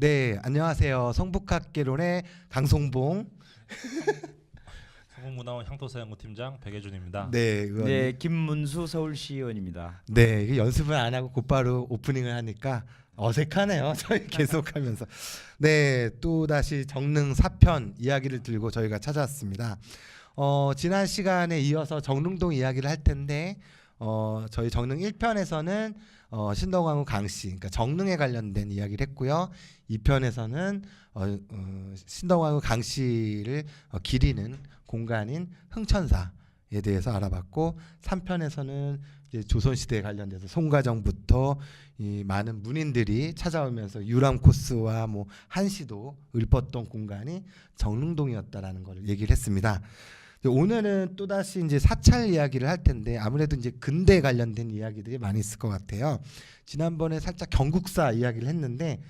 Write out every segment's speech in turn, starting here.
네, 안녕하세요. 성북학개론의 강송봉. 성북문화원 향토사연구팀장 백예준입니다. 네, 의원님. 네, 김문수 서울시 의원입니다. 네, 이게 연습을 안 하고 곧바로 오프닝을 하니까 어색하네요. 저희 계속하면서. 네, 또 다시 정릉 4편 이야기를 들고 저희가 찾아왔습니다. 지난 시간에 이어서 정릉동 이야기를 할 텐데 저희 정릉 1편에서는 신덕왕후 강씨, 그러니까 정릉에 관련된 이야기를 했고요. 2편에서는 신덕왕후 강씨를 기리는 공간인 흥천사에 대해서 알아봤고, 3편에서는 이제 조선시대에 관련돼서 송가정부터 이 많은 문인들이 찾아오면서 유람 코스와 뭐 한시도 읊었던 공간이 정릉동이었다라는 걸 얘기를 했습니다. 오늘은 또 다시 이제 사찰 이야기를 할 텐데 아무래도 이제 근대 관련된 이야기들이 많이 있을 것 같아요. 지난번에 살짝 경국사 이야기를 했는데,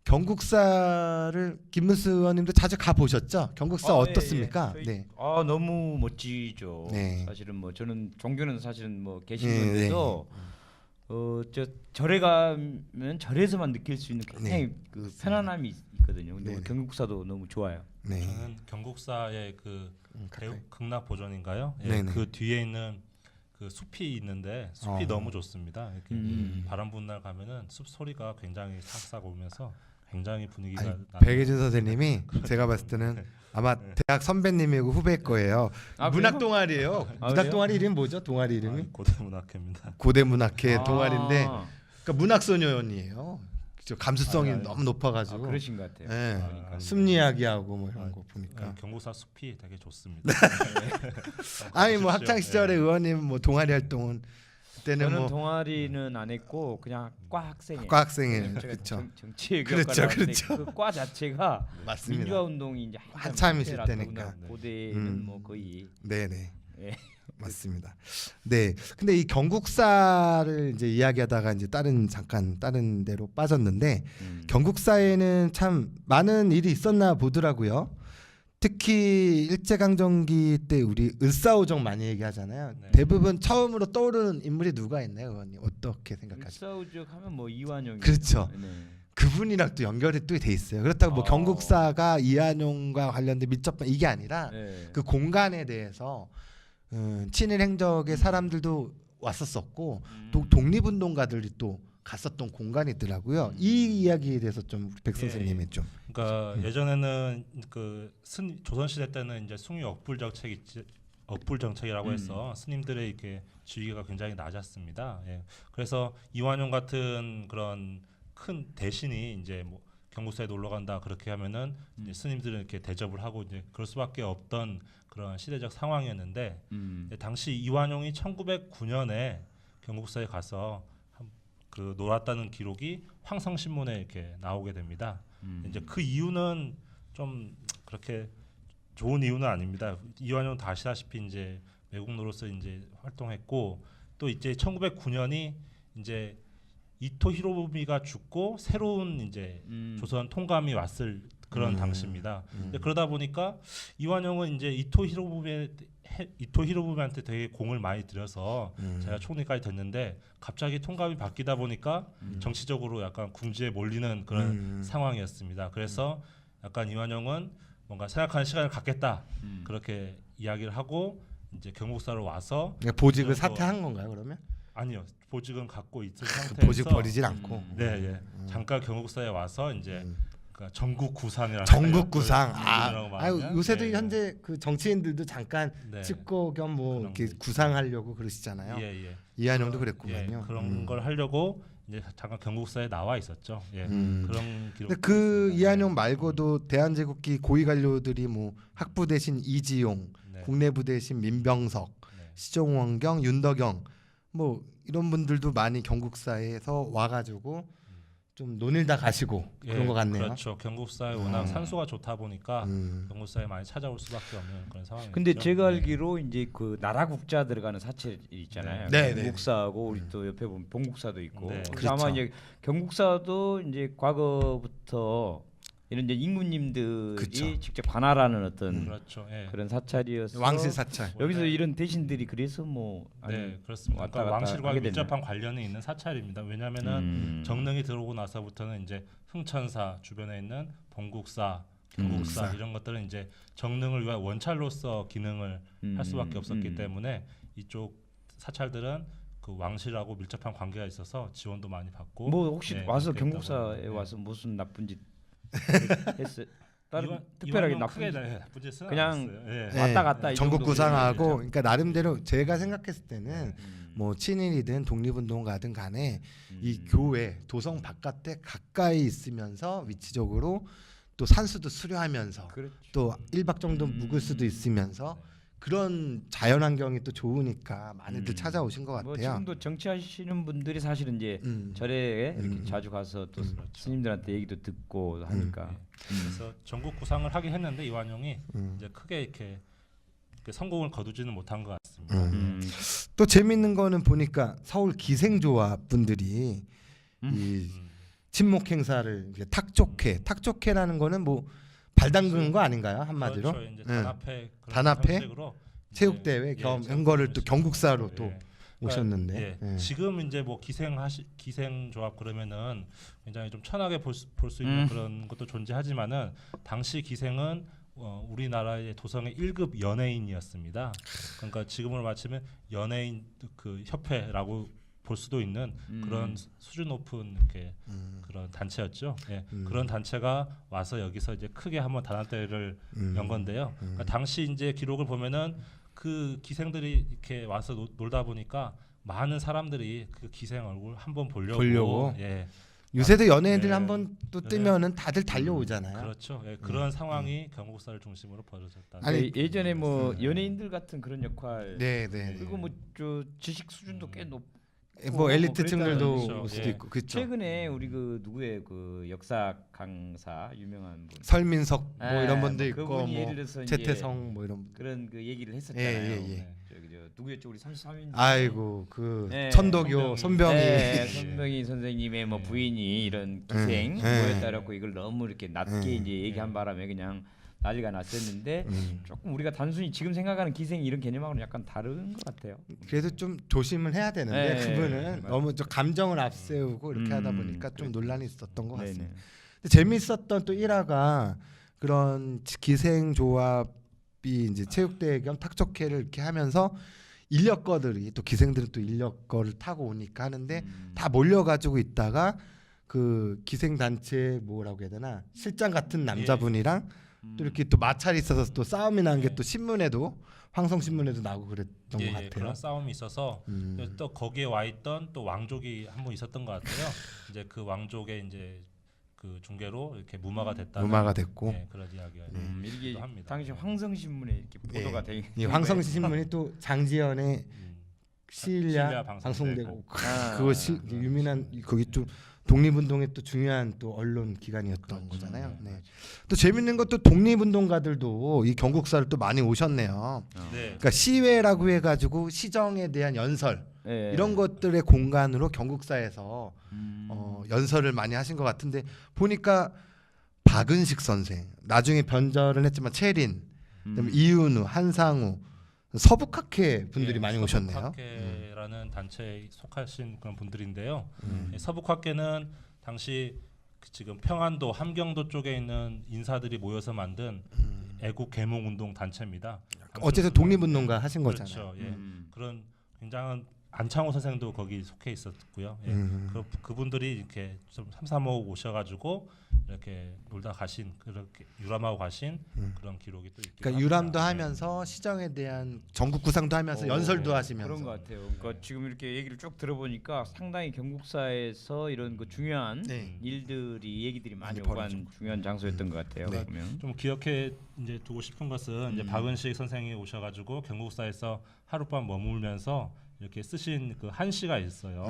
경국사를 김문수 의원님도 자주 가 보셨죠? 경국사 어떻습니까? 예, 예. 네. 너무 멋지죠. 네. 사실은 뭐 저는 종교는 사실은 뭐 네, 계시는데도 저 절에 가면 절에서만 느낄 수 있는 굉장히 네. 그 편안함이 있거든요. 근데 네, 네. 경국사도 너무 좋아요. 네. 저는 경국사의 그 가까이. 극락 보존인가요? 예, 네네. 그 뒤에 있는 그 숲이 있는데 숲이 너무 좋습니다. 이렇게 바람 부는 날 가면은 숲 소리가 굉장히 싹싹 오면서 굉장히 분위기가 아니, 나는 백예준 선생님이 제가 봤을 때는 아마 대학 선배님이고 후배일 거예요. 문학 동아리예요. 문학 그래요? 동아리 이름이 뭐죠? 동아리 이름이 고대문학회입니다. 고대문학회 동아리인데, 아, 그러니까 문학소녀원이에요. 그죠? 감수성이 아니. 너무 높아가지고. 그러신 것 같아요. 예. 그러니까. 심리학이하고 뭐 이런 거 보니까. 경국사 숲이 되게 좋습니다. 아니 뭐 학창 예. 시절에 의원님 뭐 동아리 활동은 그때는 저는 뭐 동아리는 안 했고 그냥 과 학생이에요. 과 학생이에요. 제가 그렇죠. 정치외교 그렇죠, 그렇죠. 그과 자체가 맞습니다. 민주화 운동이 이제 한참이실 한참 때니까. 더구나 고대는 뭐 거의 네네. 예. 맞습니다. 네. 근데 이 경국사를 이제 이야기하다가 이제 다른 데로 빠졌는데, 경국사에는 참 많은 일이 있었나 보더라고요. 특히 일제강점기 때 우리 을사오정 많이 얘기하잖아요. 네. 대부분 처음으로 떠오르는 인물이 누가 있나요, 의원님? 어떻게 생각하세요? 일사오적 하면 뭐 이완용 그렇죠. 네. 그분이랑 또 연결이 또 돼 있어요. 그렇다고 뭐 경국사가 이완용과 관련된 밀접한 이게 아니라 네. 그 공간에 대해서 친일 행적의 사람들도 왔었었고, 또 독립운동가들이 또 갔었던 공간이 있더라고요. 이 이야기에 대해서 좀 우리 백 선생님이 좀. 그러니까 예전에는 그 조선 시대 때는 이제 숭유 억불 정책이라고 해서 스님들의 이렇게 지위가 굉장히 낮았습니다. 예. 그래서 이완용 같은 그런 큰 대신이 이제 뭐 경국사에 놀러 간다 그렇게 하면은 이제 스님들은 이렇게 대접을 하고 이제 그럴 수밖에 없던 그런 시대적 상황이었는데, 당시 이완용이 1909년에 경국사에 가서 그 놀았다는 기록이 황성신문에 이렇게 나오게 됩니다. 이제 그 이유는 좀 그렇게 좋은 이유는 아닙니다. 이완용 다 아시다시피 이제 매국노로서 이제 활동했고, 또 이제 1909년이 이제 이토 히로부미가 죽고 새로운 이제 조선 통감이 왔을 그런 당시입니다. 그러다 보니까 이완용은 이제 이토 히로부미한테 되게 공을 많이 들여서 제가 총리까지 됐는데, 갑자기 통감이 바뀌다 보니까 정치적으로 약간 궁지에 몰리는 그런 상황이었습니다. 그래서 약간 이완용은 뭔가 생각하는 시간을 갖겠다 그렇게 이야기를 하고 이제 경국사로 와서 그러니까 보직을 또- 사퇴한 건가요, 그러면? 아니요, 보직은 갖고 있을 그 상태에서 보직 버리질 않고. 네, 예. 잠깐 경국사에 와서 이제 그러니까 전국 구상이라고 전국 구상. 요새도 예, 현재 그 정치인들도 잠깐 네. 찍고 겸 뭐 그런 이렇게 거. 구상하려고 그러시잖아요. 예, 예. 이한용도 예, 그랬구만요. 그런 걸 하려고 이제 잠깐 경국사에 나와 있었죠. 예. 그런 기록. 근데 그 이한용 말고도 대한제국기 고위 관료들이 뭐 학부 대신 이지용, 네. 국내부 대신 민병석, 네. 시종원경, 윤덕영 뭐 이런 분들도 많이 경국사에서 와가지고 좀 논일다 가시고 그런 예, 것 같네요. 그렇죠. 경국사에 워낙 산소가 좋다 보니까 경국사에 많이 찾아올 수밖에 없는 그런 상황이죠. 근데 제가 알기로 이제 그 나라 국자 들어가는 사찰 있잖아요. 네, 네. 경국사하고 우리 또 옆에 보면 봉국사도 있고. 네. 그래서 아마 그렇죠. 이제 경국사도 이제 과거부터 이런 이제 임금님들이 그쵸. 직접 관할하는 어떤 그렇죠. 예. 그런 사찰이어서 왕실 사찰. 여기서 원래- 이런 대신들이 그래서 뭐 네, 그렇습니다. 왔다 그러니까 갔다 왕실과 하게 되네. 밀접한 관련이 있는 사찰입니다. 왜냐하면은 정릉이 들어오고 나서부터는 이제 흥천사 주변에 있는 봉국사, 경국사 경국사. 이런 것들은 이제 정릉을 위한 원찰로서 기능을 할 수밖에 없었기 때문에 이쪽 사찰들은 그 왕실하고 밀접한 관계가 있어서 지원도 많이 받고. 뭐 혹시 네, 와서 그렇게 경국사에 했다고 와서 무슨 나쁜 짓 했어요? 다른 이완- 특별하게 이완용 나쁜 크게 짓 나쁜 짓은 그냥 안 했어요. 예. 네, 왔다 갔다 이 전국 정도 구상하고 그렇죠. 그러니까 나름대로 제가 생각했을 때는 음. 뭐 친일이든 독립운동가든 간에 이 음. 교회 도성 바깥에 가까이 있으면서 위치적으로 또 산수도 수료하면서 그렇죠. 또 1박 정도 묵을 수도 있으면서 그런 자연 환경이 또 좋으니까 많이들 찾아오신 것 같아요. 뭐 지금도 정치하시는 분들이 사실은 이제 절에 이렇게 자주 가서 또 스님들한테 얘기도 듣고 하니까. 그래서 전국 구상을 하긴 했는데 이완용이 음. 이제 크게 이렇게 성공을 거두지는 못한 것 같습니다. 또 재밌는 거는 보니까 서울 기생조합 분들이 이 친목 행사를 이렇게 탁족회라는 거는 뭐 발 담그는 거 아닌가요 한마디로? 그렇죠. 이제 예. 단합회 그런 단합회? 형식으로 체육대회 예, 겸 체육대회 한 거를 또 형식으로. 경국사로 또 예. 오셨는데 예. 예. 지금 이제 뭐 기생조합 그러면은 굉장히 좀 천하게 볼 수 있는 그런 것도 존재하지만은 당시 기생은 우리나라의 도성의 1급 연예인이었습니다. 그러니까 지금으로 말치면 연예인 그 협회라고 볼 수도 있는 그런 수준 높은 이렇게 그런 단체였죠. 예. 그런 단체가 와서 여기서 이제 크게 한번 단합대회를 연 건데요. 그러니까 당시 이제 기록을 보면은 그 기생들이 이렇게 와서 놀다 보니까 많은 사람들이 그 기생 얼굴 한번 보려고. 예. 요새도 연예인들 네. 한번 또 뜨면은 다들 달려오잖아요. 그렇죠. 예. 그런 상황이 경국사를 중심으로 벌어졌다. 아니, 예전에 뭐 연예인들 같은 그런 역할 네, 네. 그리고 뭐 저 지식 수준도 꽤 높. 뭐 엘리트층들도 그랬다는 올 수도 거죠. 있고 그렇죠. 최근에 우리 그 누구의 그 역사 강사 유명한 분 설민석 뭐 이런 분도 뭐 있고 그분이 뭐 예를 들어서 이제 최태성 뭐 이런 분들. 그런 그 얘기를 했었잖아요. 예. 저기 저 누구였죠 우리 33인 아이고 그 네, 천도교 손병희 네, 손병희 선생님의 뭐 부인이 이런 기생 네. 뭐였다라고 이걸 너무 이렇게 낮게 네. 이제 얘기한 바람에 그냥 난리가 났었는데 조금 우리가 단순히 지금 생각하는 기생 이런 개념하고는 약간 다른 것 같아요. 그래도 좀 조심을 해야 되는데 네, 그분은 맞아요. 너무 좀 감정을 앞세우고 이렇게 하다 보니까 좀 그렇죠. 논란이 있었던 것 같습니다. 네네. 근데 재밌었던 또 일화가 그런 기생 조합이 이제 체육대회 겸 탁적회를 이렇게 하면서 인력거들이 또 기생들은 또 인력거를 타고 오니까 하는데 다 몰려가지고 있다가 그 기생 단체 뭐라고 해야 되나 실장 같은 남자분이랑 또 이렇게 또 마찰이 있어서 또 싸움이 난 게 또 신문에도 황성 신문에도 나오고 그랬던 것 같아요. 그런 싸움이 있어서 또 거기에 와 있던 또 왕족이 한 분 있었던 것 같아요. 이제 그 왕족의 이제 그 중계로 이렇게 무마가 됐다. 무마가 됐고 예, 그런 이야기가 이게 있기도 합니다. 당시 황성 신문에 이렇게 보도가 되게 이 황성 신문이 또 장지연의 시일야 시일야 방송되고 아. 그거 유민한 거기 좀 독립운동의 또 중요한 또 언론 기관이었던 거잖아요. 네. 또 재밌는 것도 독립운동가들도 이 경국사를 또 많이 오셨네요. 네. 그러니까 시회라고 해가지고 시정에 대한 연설 예. 이런 것들의 공간으로 경국사에서 연설을 많이 하신 것 같은데 보니까 박은식 선생 나중에 변절을 했지만 채린 그다음에 이윤우 한상우 서북학회 분들이 많이 오셨네요. 서북학회라는 단체에 속하신 그런 분들인데요. 서북학회는 당시 지금 평안도 함경도 쪽에 있는 인사들이 모여서 만든 애국 계몽 운동 단체입니다. 어쨌든 독립운동가 하신 거잖아요. 그렇죠. 예. 그런 굉장한 안창호 선생도 거기 속해 있었고요. 예. 그분들이 이렇게 좀 삼삼오오 오셔가지고 이렇게 놀다 가신 그렇게 유람하고 가신 그런 기록이 또 있고. 그러니까 유람도 하면서 시정에 대한 전국 구상도 하면서 연설도 하시면서 그런 것 같아요. 그러니까 지금 이렇게 얘기를 쭉 들어보니까 상당히 경국사에서 이런 그 중요한 네. 일들이 얘기들이 많이 많이 오간 중요한 장소였던 것 같아요. 네. 그러면 좀 기억해 이제 두고 싶은 것은 이제 박은식 선생이 오셔가지고 경국사에서 하룻밤 머물면서 이렇게 쓰신 그 한시가 있어요.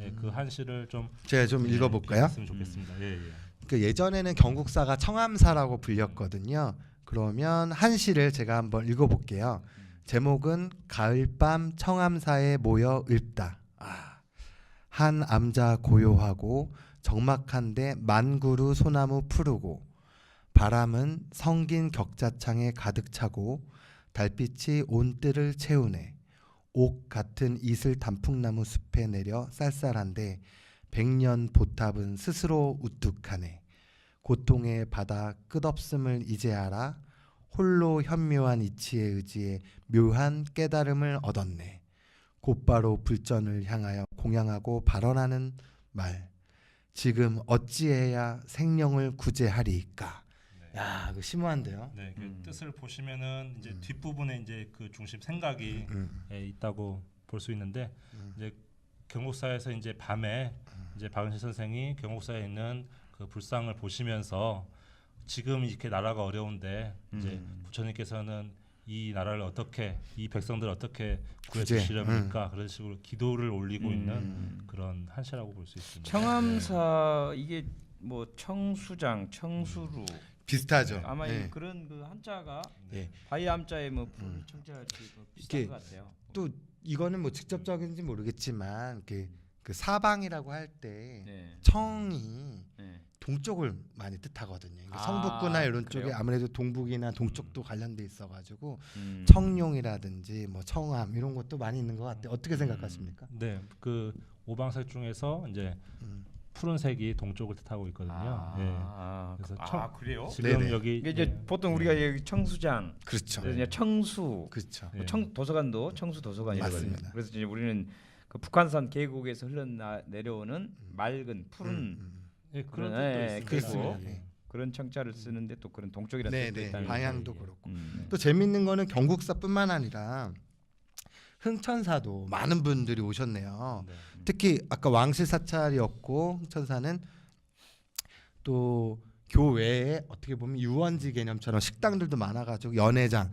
예, 그 한시를 좀 제가 좀 읽어볼까요? 했으면 좋겠습니다. 예, 예. 그 예전에는 경국사가 청암사라고 불렸거든요. 그러면 한 시를 제가 한번 읽어볼게요. 제목은 가을밤 청암사에 모여 읊다. 한 암자 고요하고 적막한데 만구루 소나무 푸르고 바람은 성긴 격자창에 가득 차고 달빛이 온 뜰을 채우네. 옥 같은 이슬 단풍나무 숲에 내려 쌀쌀한데 백년 보탑은 스스로 우뚝하네. 고통의 바다 끝없음을 이제 알아 홀로 현묘한 이치의 의지에 묘한 깨달음을 얻었네. 곧바로 불전을 향하여 공양하고 발언하는 말. 지금 어찌해야 생명을 구제하리이까. 네. 야, 그 심오한데요. 네, 그 뜻을 보시면은 이제 뒷부분에 이제 그 중심 생각이 있다고 볼 수 있는데 이제 경국사에서 이제 밤에 이제 박은실 선생이 경국사에 있는 그 불상을 보시면서 지금 이렇게 나라가 어려운데 이제 부처님께서는 이 나라를 어떻게 이 백성들을 어떻게 구해주시렵니까? 그런 식으로 기도를 올리고 있는 그런 한시라고 볼 수 있습니다. 청암사 이게 뭐 청수장, 청수루 비슷하죠. 아마 예. 그런 그 한자가 예. 바위 함자에 뭐 청자 비슷한 이게 것 같아요. 또 이거는 뭐 직접적인지 모르겠지만 그 사방이라고 할 때 네. 청이 네. 동쪽을 많이 뜻하거든요. 그러니까 아, 성북구나 이런 그래요? 쪽에 아무래도 동북이나 동쪽도 관련돼 있어가지고 음. 청룡이라든지 뭐 청암 이런 것도 많이 있는 것 같아요. 어떻게 생각하십니까? 네, 그 오방색 중에서 이제 음. 푸른색이 동쪽을 뜻하고 있거든요. 그래서 그래요? 지금 네네. 여기 이게 이제 보통 우리가 여기 청수장, 그렇죠. 그래서 이제 청수, 그렇죠. 예. 청 도서관도 청수 도서관이라고 맞습니다. 해요. 그래서 이제 우리는 그 북한산 계곡에서 내려오는 맑은 푸른 예, 그런 네, 뜻도 있습니다. 그렇습니다. 예. 네. 그런 청자를 쓰는데 또 그런 동쪽이라는 뜻도 네네. 있다는 방향도 거죠. 그렇고 음. 또 재밌는 거는 경국사뿐만 아니라 흥천사도 많은 분들이 오셨네요. 네. 특히 아까 왕실 사찰이었고 흥천사는 또 교외에 어떻게 보면 유원지 개념처럼 식당들도 많아가지고 연회장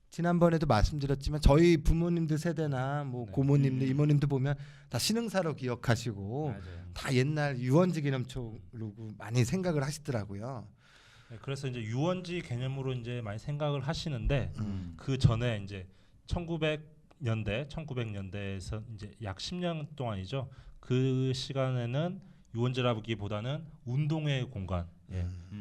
지난번에도 말씀드렸지만 저희 부모님들 세대나 뭐 네. 고모님들 이모님들 보면 다 신흥사로 기억하시고 맞아요. 다 옛날 유원지 개념처럼 많이 생각을 하시더라고요. 네, 그래서 이제 유원지 개념으로 이제 많이 생각을 하시는데 음. 그 전에 이제 1900년대에서 이제 약 10년 동안이죠. 그 시간에는 유원지라기보다는 운동회 공간,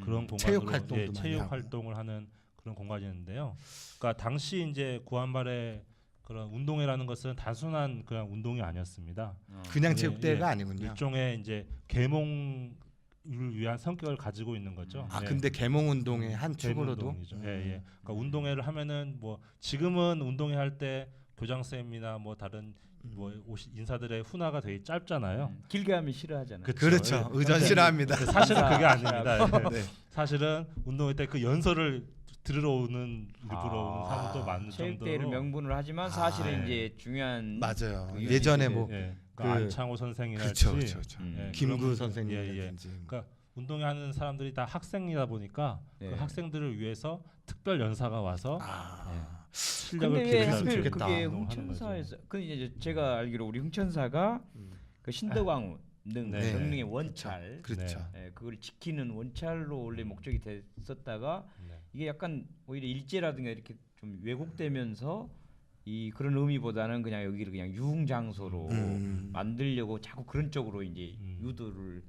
그런 공간으로 체육 활동도 많이 체육 하고. 활동을 하는 그런 공간이었는데요. 그러니까 당시 이제 구한말의 그런 운동회라는 것은 단순한 그냥 운동이 아니었습니다. 그냥 예, 체육대회가 예. 아니군요. 일종의 이제 계몽을 위한 성격을 가지고 있는 거죠. 아 예. 근데 개몽운동의 한 축으로도 운동이죠. 예. 그러니까 운동회를 하면은 뭐 지금은 운동회 할 때 교장 선생님이나 뭐 다른 뭐 인사들의 훈화가 되게 짧잖아요. 길게 하면 싫어하잖아요. 그렇죠. 예. 의전 싫어합니다. 근데 사실은 그게 아닙니다. 네. 사실은 운동회 때 그 연설을 들으러 오는 일부러 아. 오는 사람도 많은 체육대회를 정도로 명분을 하지만 사실은 예. 이제 중요한 맞아요. 그 예전에 유원지 뭐 예. 그- 그러니까 안창호 선생이랄지 그렇죠, 그렇죠, 그렇죠. 예, 김구 그런 선생님이라든지. 그러니까 운동회 하는 사람들이 다 학생이다 보니까 네. 그 학생들을 위해서 특별 연사가 와서 아, 실력을 근데 왜 기르는 하필 좋겠다. 그게 운동을 하는 거죠. 흥천사에서 그 이제 제가 알기로 우리 흥천사가 그 신덕왕후 등 네. 정릉의 원찰 그렇죠. 네. 그걸 지키는 원찰로 원래 목적이 됐었다가 네. 이게 약간 오히려 일제라든가 이렇게 좀 왜곡되면서 이 그런 의미보다는 그냥 여기를 그냥 유흥 장소로 만들려고 자꾸 그런 쪽으로 이제 유도를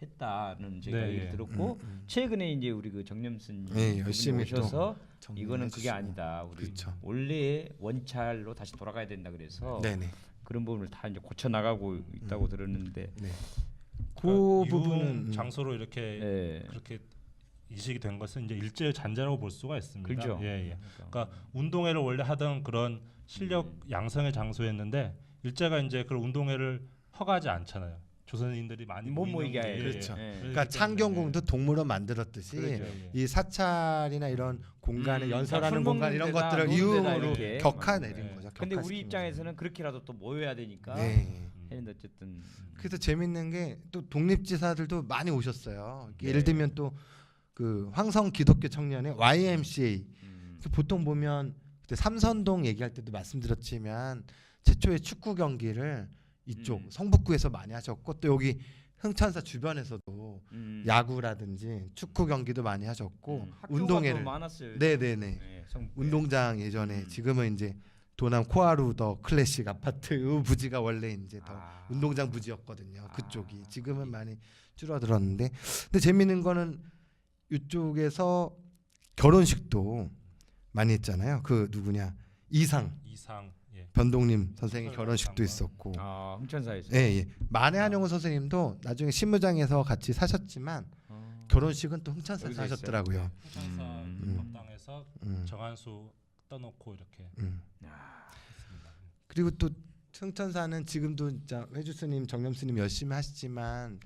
했다는 제가 네, 얘기를 예. 들었고 최근에 이제 우리 그 정념스님 네, 열심히 또 오셔서 정리해 이거는 그게 주시고. 아니다. 우리 그렇죠. 원래의 원찰로 다시 돌아가야 된다 그래서 네네. 그런 부분을 다 이제 고쳐 나가고 있다고 들었는데 네. 그 그러니까 부분은 유흥 장소로 이렇게 예. 그렇게 인식이 된 것은 이제 일제 잔재라고 볼 수가 있습니다. 그렇죠. 예. 그러니까 운동회를 원래 하던 그런 실력 양성의 장소였는데 일제가 이제 그런 운동회를 허가하지 않잖아요. 조선인들이 많이 못 모이는 모이게 게- 해요. 그렇죠. 예. 그러니까 창경궁도 동물원 만들었듯이 그렇죠. 이 사찰이나 이런 공간에 연설하는 술 공간 이런 먹는 데나 것들을 노는 데나 이용으로 이렇게 격화 만드는 내린 거예요. 거죠. 근데 우리 격화시킨 입장에서는 그렇게라도 또 모여야 되니까 거죠. 네. 했는데 어쨌든 그래서 재밌는 게 또 독립지사들도 많이 오셨어요. 예를 들면 또 그 황성 기독교 청년의 YMCA 보통 보면 그때 삼선동 얘기할 때도 말씀드렸지만 최초의 축구 경기를 이쪽 성북구에서 많이 하셨고 또 여기 흥천사 주변에서도 야구라든지 축구 경기도 많이 하셨고 학교가 운동회를 또 많았어요. 네네네 네, 운동장 예전에 지금은 이제 도남 코아루 더 클래식 아파트 부지가 원래 이제 더 운동장 부지였거든요. 그쪽이 지금은 많이 줄어들었는데 근데 재밌는 거는 이쪽에서 결혼식도 많이 했잖아요. 그 누구냐 이상 예. 변동님 선생의 소설 결혼식도 영상과. 있었고, 흥천사에서. 예, 예. 만해 한용운 선생님도 나중에 신무장에서 같이 사셨지만 어. 결혼식은 또 흥천사에서 여기서 하셨더라고요. 흥천사 음. 법당에서 음. 정한수 떠놓고 이렇게 야. 했습니다. 그리고 또 흥천사는 지금도 진짜 회주 스님, 정념 스님 열심히 하시지만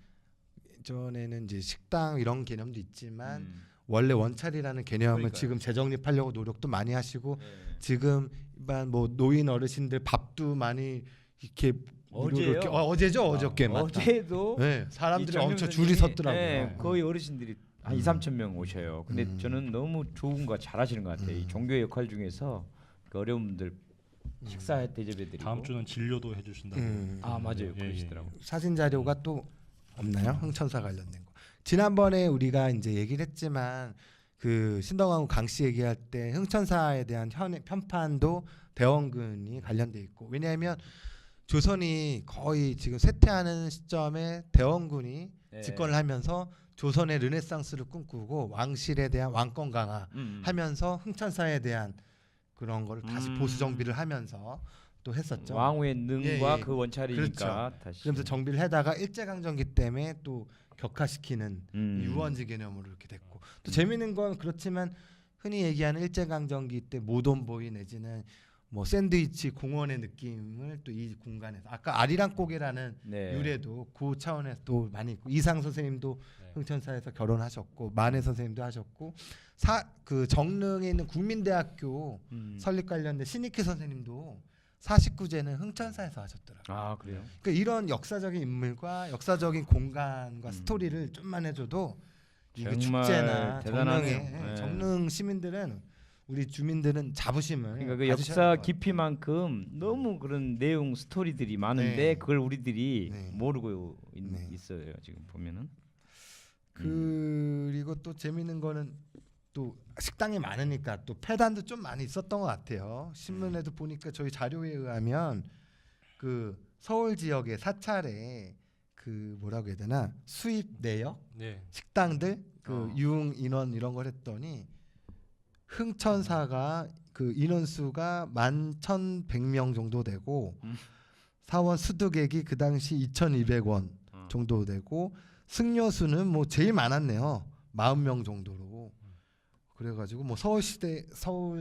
전에는 이제 식당 이런 개념도 있지만 원래 원찰이라는 개념을 그러니까요. 지금 재정립하려고 노력도 많이 하시고 네. 지금 일반 뭐 노인 어르신들 밥도 많이 이렇게 어제요? 이렇게 어제죠 어저께 맞다. 어제도 네, 사람들이 이 정명 엄청 줄이 선생님이, 섰더라고요. 네, 거의 어르신들이 한 2, 3천 명 오셔요. 근데 음. 저는 너무 좋은 거 잘하시는 것 같아요. 이 종교의 역할 중에서 그 어려운 분들 식사 대접해드리고. 다음 주는 진료도 해주신다고. 아 맞아요, 예, 그러시더라고. 사진 자료가 또 없나요? 흥천사 관련된 거. 지난번에 우리가 이제 얘기를 했지만 그 신덕왕후 강씨 얘기할 때 흥천사에 대한 편판도 대원군이 관련돼 있고, 왜냐하면 조선이 거의 지금 쇠퇴하는 시점에 대원군이 네. 집권을 하면서 조선의 르네상스를 꿈꾸고 왕실에 대한 왕권 강화하면서 흥천사에 대한 그런 거를 다시 보수 정비를 하면서 또 했었죠. 왕후의 능과 예, 예. 그 원찰이니까 다시. 그러면서 정비를 하다가 일제강점기 때문에 또 격화시키는 유원지 개념으로 이렇게 됐고, 또 재미있는 건 그렇지만 흔히 얘기하는 일제강점기 때 모돈보이 내지는 뭐 샌드위치 공원의 느낌을 또 이 공간에서 아까 아리랑 고개라는 네. 유래도 그 차원에서 또 많이 있고, 이상 선생님도 네. 흥천사에서 결혼하셨고 만해 선생님도 하셨고, 그 정릉에 있는 국민대학교 설립 관련된 신익희 선생님도 49제는 흥천사에서 하셨더라고요. 아 그래요? 그러니까 이런 역사적인 인물과 역사적인 공간과 스토리를 좀만 해줘도 이게 정말 축제나 대단하네요. 정릉에 네. 정릉 시민들은, 우리 주민들은 자부심을 그러니까 그 가지셔야 역사 될 것 같아요. 깊이만큼 너무 그런 내용 스토리들이 많은데 네. 그걸 우리들이 네. 모르고 네. 있어요 지금 보면은. 그리고 또 재밌는 거는 또 식당이 많으니까 또 폐단도 좀 많이 있었던 것 같아요. 신문에도 보니까 저희 자료에 의하면 그 서울 지역의 사찰에 그 뭐라고 해야 되나 수입 내역 네. 식당들 그 유흥 인원 이런 걸 했더니 흥천사가 그 인원수가 11,100명 정도 되고 사원 수득액이 그 당시 2,200원 정도 되고, 승려수는 뭐 제일 많았네요. 40명 정도로. 그래가지고 뭐 서울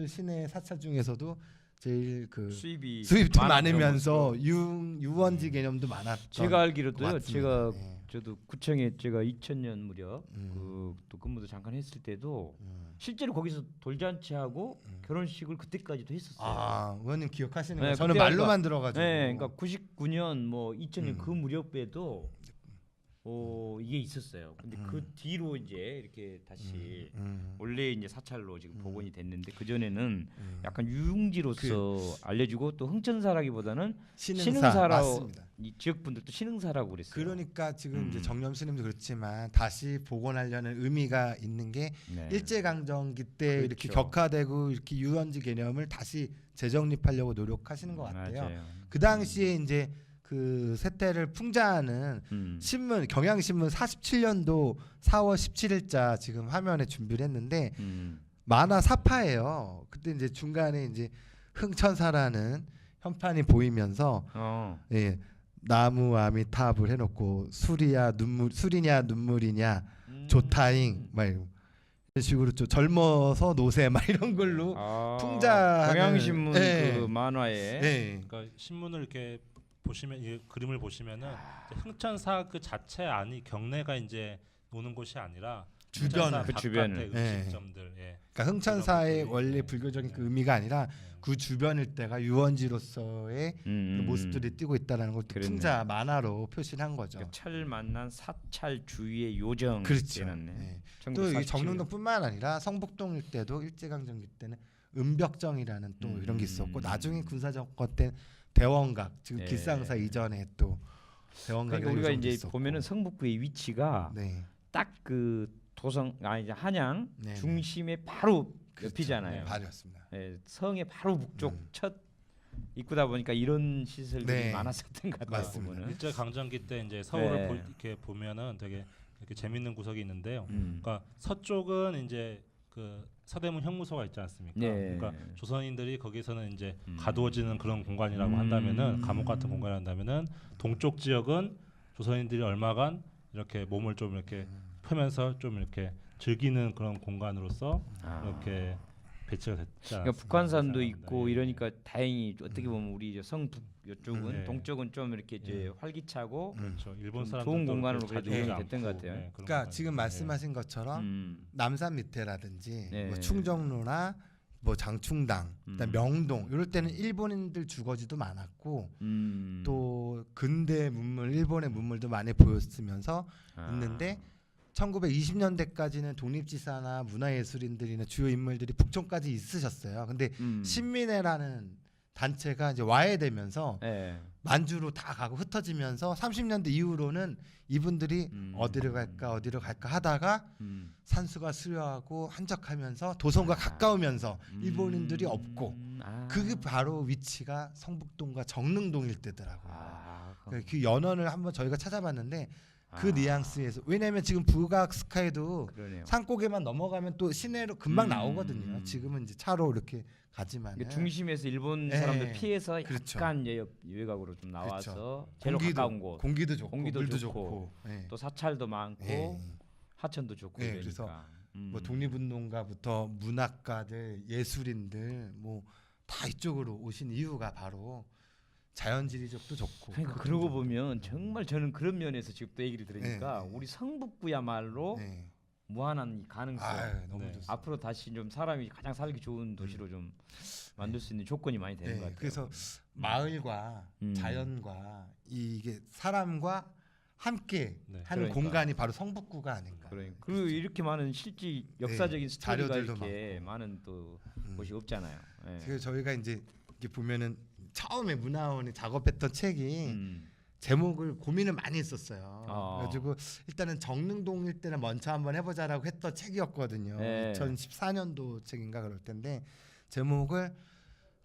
시내 사찰 중에서도 제일 그 수입도 많으면서 유원지 개념도 많았던. 제가 알기로도요. 것 같습니다. 제가 예. 저도 구청에 제가 2000년 무렵 그또 근무도 잠깐 했을 때도 실제로 거기서 돌잔치하고 결혼식을 그때까지도 했었어요. 아, 의원님 기억하시는 네, 거 저는 그때 말로만 들어가지고. 네, 그러니까 99년 뭐 2000년 그 무렵에도 이게 있었어요. 근데 그 뒤로 이제 이렇게 다시 원래 이제 사찰로 지금 복원이 됐는데 그 전에는 약간 유흥지로서 알려주고 또 흥천사라기보다는 신흥사라고 맞습니다. 이 지역 분들도 신흥사라고 그랬어요. 그러니까 지금 이제 정념 스님도 그렇지만 다시 복원하려는 의미가 있는 게 네. 일제강점기 때 그렇죠. 이렇게 격화되고 이렇게 유원지 개념을 다시 재정립하려고 노력하시는 것 같아요. 맞아요. 그 당시에 이제 그 세태를 풍자하는 신문, 경향신문 47년도 4월 17일자 지금 화면에 준비를 했는데 만화 사파예요. 그때 이제 중간에 이제 흥천사라는 현판이 보이면서 예, 나무 아미탑을 해놓고 술이냐 눈물이냐 좋다잉 막 이런 식으로 좀 젊어서 노세 막 이런 걸로 풍자하는, 경향신문 예. 그 만화에 예. 그러니까 신문을 이렇게 보시면 이 그림을 보시면은 이제 흥천사 그 자체 안이 경내가 이제 노는 곳이 아니라 주변, 흥천사 그 바깥의 주변을. 음식점들. 예. 그러니까 흥천사의 그런 원래 것들이- 불교적인 그 의미가 아니라 그 주변 일대가 유원지로서의 그 모습들이 띄고 있다는 걸 그랬네. 풍자 만화로 표시한 거죠. 그러니까 철 만난 사찰 주위의 요정. 그렇죠. 해놨네. 예. 1947 또 이 정릉동뿐만 아니라 성북동 일대도 일제강점기 때는 은벽정이라는 또 이런 게 있었고, 나중에 군사정권 때 대원각 지금 예. 길상사 이전에 또 대원각이 그러니까 우리가 이제 보면은 성북구의 위치가 네. 딱 그 이제 한양 네. 중심에 바로 그렇죠. 옆이잖아요. 네, 바로였습니다. 예, 성의 바로 북쪽 첫 입구다 보니까 이런 시설들이 네. 많았었던 것 같아요. 맞습니다. 보면은. 일제 강점기 때 이제 서울을 네. 이렇게 보면은 되게 이렇게 재밌는 구석이 있는데요. 그러니까 서쪽은 이제 그 서대문 형무소가 있지 않습니까? 네. 그러니까 조선인들이 거기서는 이제 가두어지는 그런 공간이라고 한다면은 감옥 같은 공간이 한다면은 동쪽 지역은 조선인들이 얼마간 이렇게 몸을 좀 이렇게 펴면서 좀 이렇게 즐기는 그런 공간으로서 이렇게 배치가 됐지 않았습니까? 그러니까 북한산도 네. 있고 이러니까 다행히 어떻게 보면 우리 이제 성북 이쪽은 네. 동쪽은 좀 이렇게 이제 활기차고 그렇죠. 일본 좀 사람들도 좋은 공간으로 이렇게 그래도 자주 운영이 오지 됐던 것 않고, 같아요. 그런 그러니까 공간이. 지금 말씀하신 것처럼 음. 남산 밑에라든지 네. 뭐 충정로나 뭐 장충당, 그다음 명동 이럴 때는 일본인들 주거지도 많았고 또 근대 문물, 일본의 문물도 많이 보였으면서 있는데 1920년대까지는 독립지사나 문화예술인들이나 주요 인물들이 북촌까지 있으셨어요. 근데 신민회라는 단체가 이제 와해되면서 네. 만주로 다 가고 흩어지면서 30년대 이후로는 이분들이 어디를 갈까 하다가 산수가 수려하고 한적하면서 도성과 가까우면서 일본인들이 없고 그게 바로 위치가 성북동과 정릉동 일대더라고요. 그 연원을 한번 저희가 찾아봤는데 그 뉘앙스에서 왜냐하면 지금 북악 스카이도 그러네요. 산고개만 넘어가면 또 시내로 금방 나오거든요. 지금은 이제 차로 이렇게 가지만 그러니까 중심에서 일본 네. 사람들 피해서 그렇죠. 약간 이제 외곽으로 좀 나와서 그렇죠. 제일 가까운 곳. 공기도 좋고 공기도 물도 좋고, 좋고 예. 또 사찰도 많고 예. 하천도 좋고 예, 이러니까. 그래서 뭐 독립운동가부터 문학가들, 예술인들 뭐 다 이쪽으로 오신 이유가 바로 자연지리적도 좋고. 그러니까 그러고 보면 정말 저는 그런 면에서 지금 또 얘기를 들으니까 네, 네. 우리 성북구야말로 네. 무한한 이 가능성. 아유, 너무 네. 좋습니다. 앞으로 다시 좀 사람이 가장 살기 좋은 도시로 좀 만들 수 있는 조건이 많이 되는 네, 것 같아요. 그래서 마을과 자연과 이게 사람과 함께 네. 하는 그러니까. 공간이 바로 성북구가 아닌가. 그러니까 그리고 이렇게 많은 실제 역사적인 네, 스토리가 자료들도 이렇게 많은 또 곳이 없잖아요. 예. 그래서 저희가 이제 이렇게 보면은 처음에 문화원이 작업했던 책이 음. 제목을 고민을 많이 했었어요. 어. 그래가지고 일단은 정릉동 일대는 먼저 한번 해보자라고 했던 책이었거든요. 네. 2014년도 책인가 그럴 텐데 제목을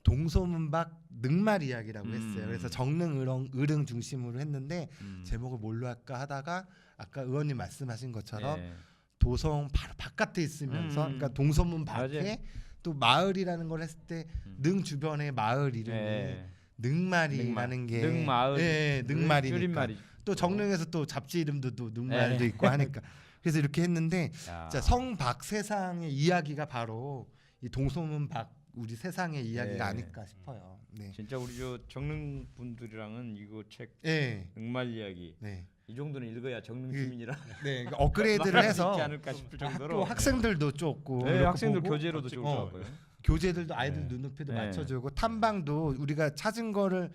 동소문박 늑말 이야기라고 했어요. 그래서 정릉 을응 중심으로 했는데 제목을 뭘로 할까 하다가 아까 의원님 말씀하신 것처럼 예. 도성 바로 바깥에 있으면서 그러니까 동소문 밖에 맞아요. 또 마을이라는 걸 했을 때 능 주변의 마을 이름이 예. 늑말이라는 게 늑마을. 예, 늑말이니까 줄임말이. 또 정릉에서 또 잡지 이름도 또 늑말도 예. 있고 하니까 그래서 이렇게 했는데 야. 자, 성박 세상의 이야기가 바로 이 동소문 밖 우리 세상의 이야기가 네. 아닐까 싶어요. 네. 진짜 우리 저 정릉 분들이랑은 이거 책 예. 늑말 이야기 네. 이 정도는 읽어야 정릉 시민이라 네. 그러니까 업그레이드를 말할 수 해서 있지 않을까 싶을 정도로. 학교 학생들도 쫓고 네, 이렇게 학생들 보고 교재로도 좋을 것 같고요. 교재들도 아이들 네. 눈높이도 네. 맞춰주고 탐방도 우리가 찾은 거를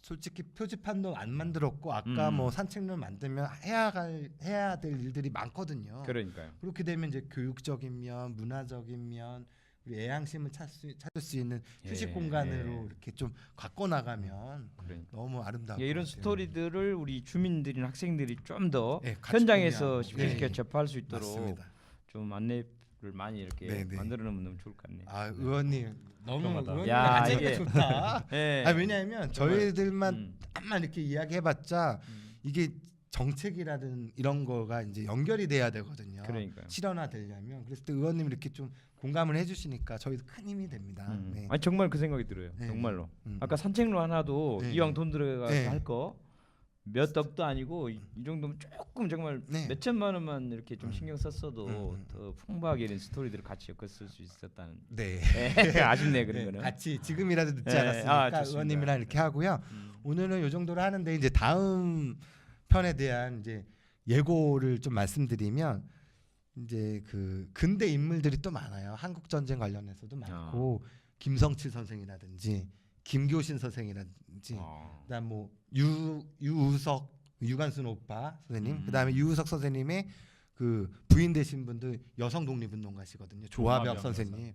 솔직히 표지판도 안 만들었고 아까 뭐 산책로 만들면 해야 될 일들이 많거든요. 그러니까요. 그렇게 되면 이제 교육적인 면, 문화적인 면, 우리 애양심을 찾을 수 있는 휴식 예, 공간으로 예. 이렇게 좀 갖고 나가면 그러니까. 너무 아름다울 예, 이런 것 같아요. 스토리들을 우리 주민들이나 학생들이 좀 더 네, 같이 현장에서 공유하고. 쉽게 쉽게 네. 접할 수 있도록 맞습니다. 좀 안내를 많이 이렇게 네, 네. 만들어 놓으면 너무 좋을 것 같네요. 아 의원님 너무 훌륭하다. 의원님 야, 아침에 이게- 좋다. 예. 아 왜냐하면 저희들만 음. 한만 이렇게 이야기해봤자 이게 정책이라든 이런 거가 이제 연결이 돼야 되거든요. 그러니까요. 실현화되려면 그래서 또 의원님 이렇게 좀 공감을 해주시니까 저희도 큰 힘이 됩니다. 네. 아니 정말 그 생각이 들어요. 네. 정말로. 음. 아까 산책로 하나도 네. 이왕 돈 들어가서 네. 할 거 몇 억도 아니고 이 정도면 조금 정말 네. 몇 천만 원만 이렇게 좀 신경 썼어도 음. 더 풍부하게 이런 스토리들을 같이 엮었을 수 있었다는. 네. 아쉽네 그런 네, 거는. 같이 지금이라도 늦지 네. 않았으니까 아, 좋습니다. 의원님이랑 이렇게 하고요. 음. 오늘은 이 정도로 하는데 이제 다음 편에 대한 이제 예고를 좀 말씀드리면 이제 그 근대 인물들이 또 많아요. 한국 전쟁 관련해서도 많고 김성칠 선생이라든지 김교신 선생이라든지 그다음 뭐 유우석 유관순 오빠 선생님 그다음에 유우석 선생님의 그 부인 되신 분도 여성 독립운동가시거든요. 조화벽 선생님.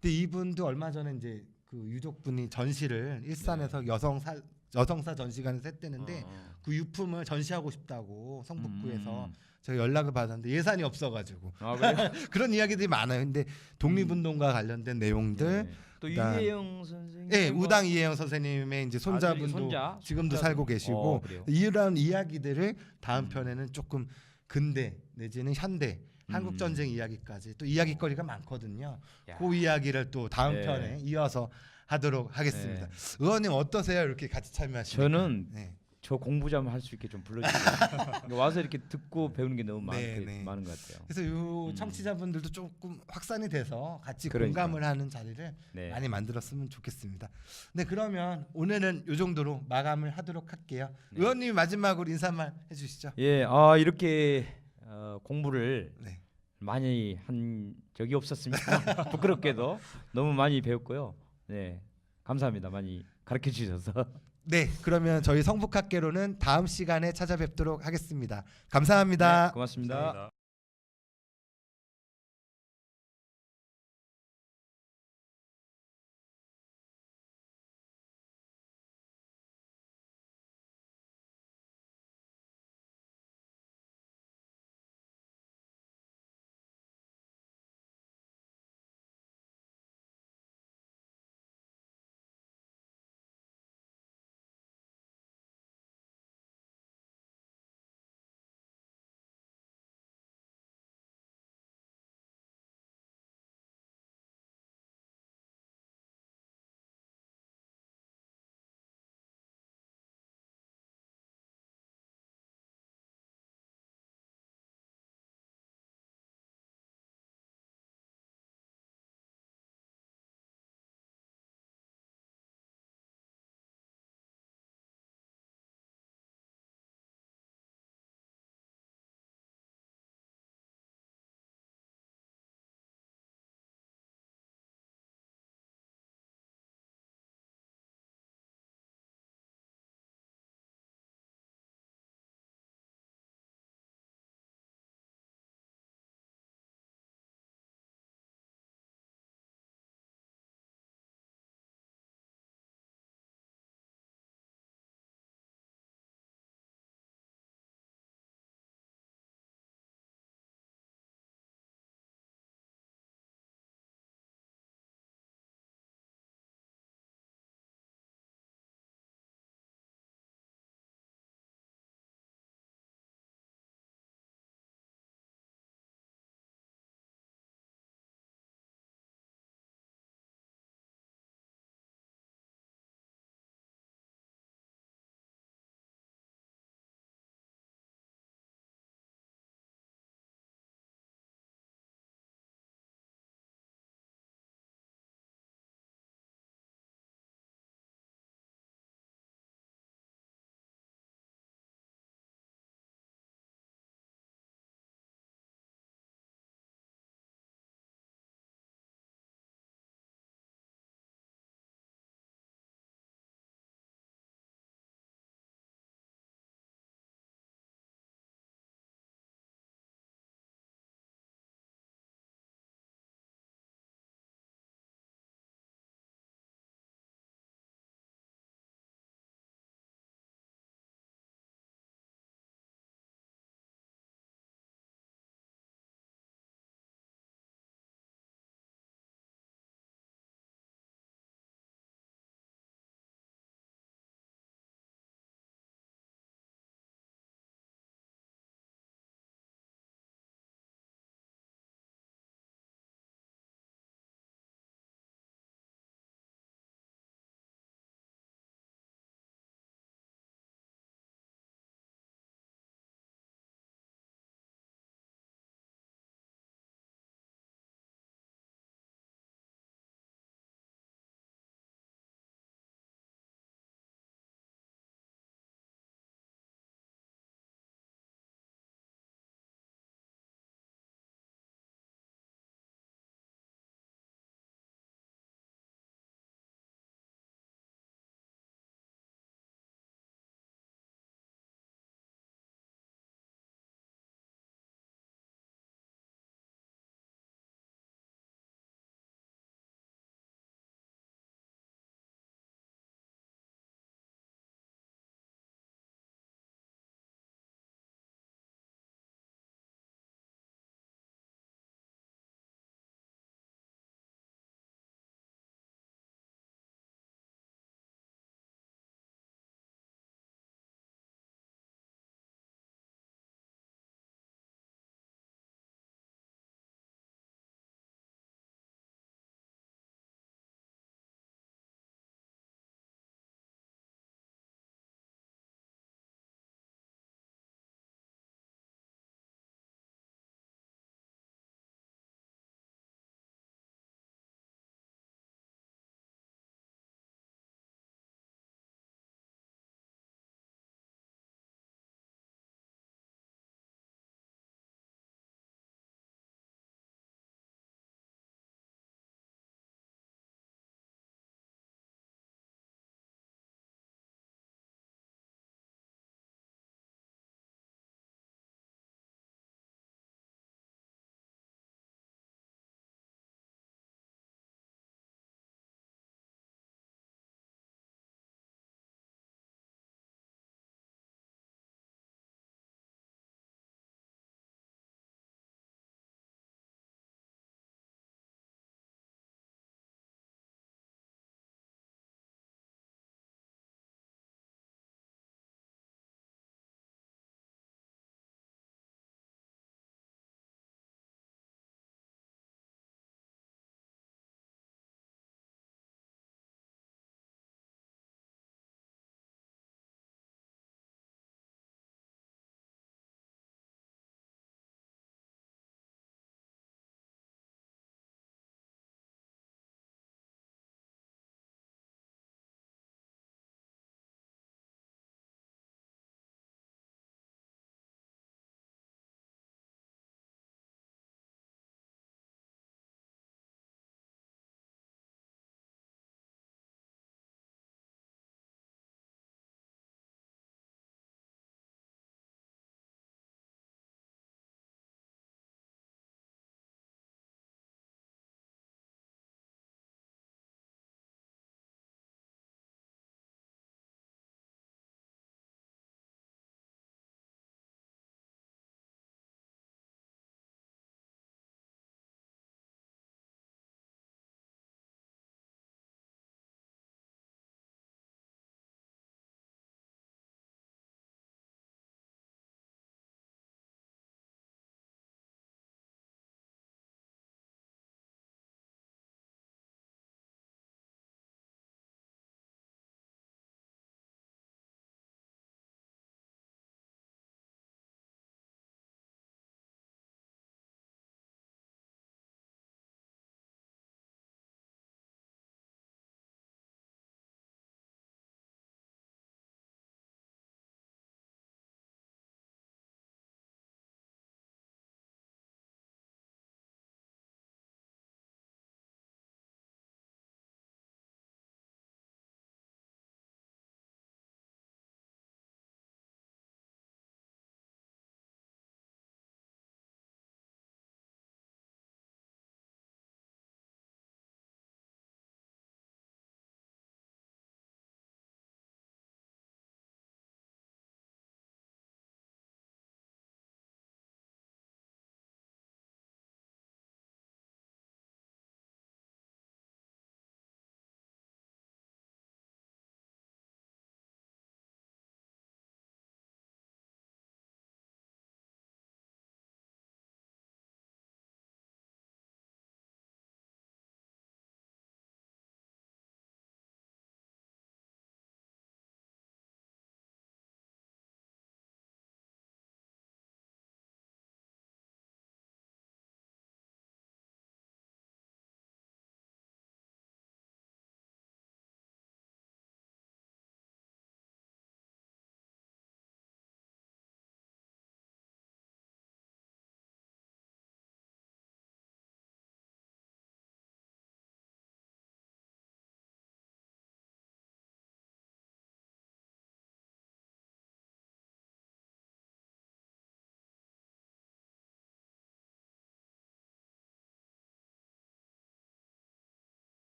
근데 이분도 얼마 전에 이제 그 유족분이 전시를 일산에서 여성사 전시관에서 했대는데 그 유품을 전시하고 싶다고 성북구에서 제가 연락을 받았는데 예산이 없어가지고 아, 그래요? 그런 이야기들이 많아요. 근데 독립운동과 관련된 내용들, 네. 또 그다음- 이혜영 선생님. 예, 우당 이혜영 선생님의 이제 손자분도 손자, 지금도 손자도- 살고 계시고 그래요? 이런 이야기들을 다음 편에는 조금 근대 내지는 현대 한국 전쟁 이야기까지 또 이야기거리가 많거든요. 야. 그 이야기를 또 다음 네. 편에 이어서 하도록 하겠습니다. 의원님 어떠세요? 이렇게 같이 참여하시니까. 저는 네. 저 공부 좀 할 수 있게 좀 불러주세요. 그러니까 와서 이렇게 듣고 배우는 게 너무 네, 네. 많은 것 같아요. 그래서 요 청취자분들도 조금 확산이 돼서 같이 그러니까. 공감을 하는 자리를 네. 많이 만들었으면 좋겠습니다. 네, 그러면 오늘은 요 정도로 마감을 하도록 할게요. 네. 의원님이 마지막으로 인사말 해주시죠. 예, 이렇게 공부를 네. 많이 한 적이 없었습니다. 부끄럽게도 너무 많이 배웠고요. 네, 감사합니다. 많이 가르쳐 주셔서. 네, 그러면 저희 성북학개로는 다음 시간에 찾아뵙도록 하겠습니다. 감사합니다. 네, 고맙습니다. 감사합니다.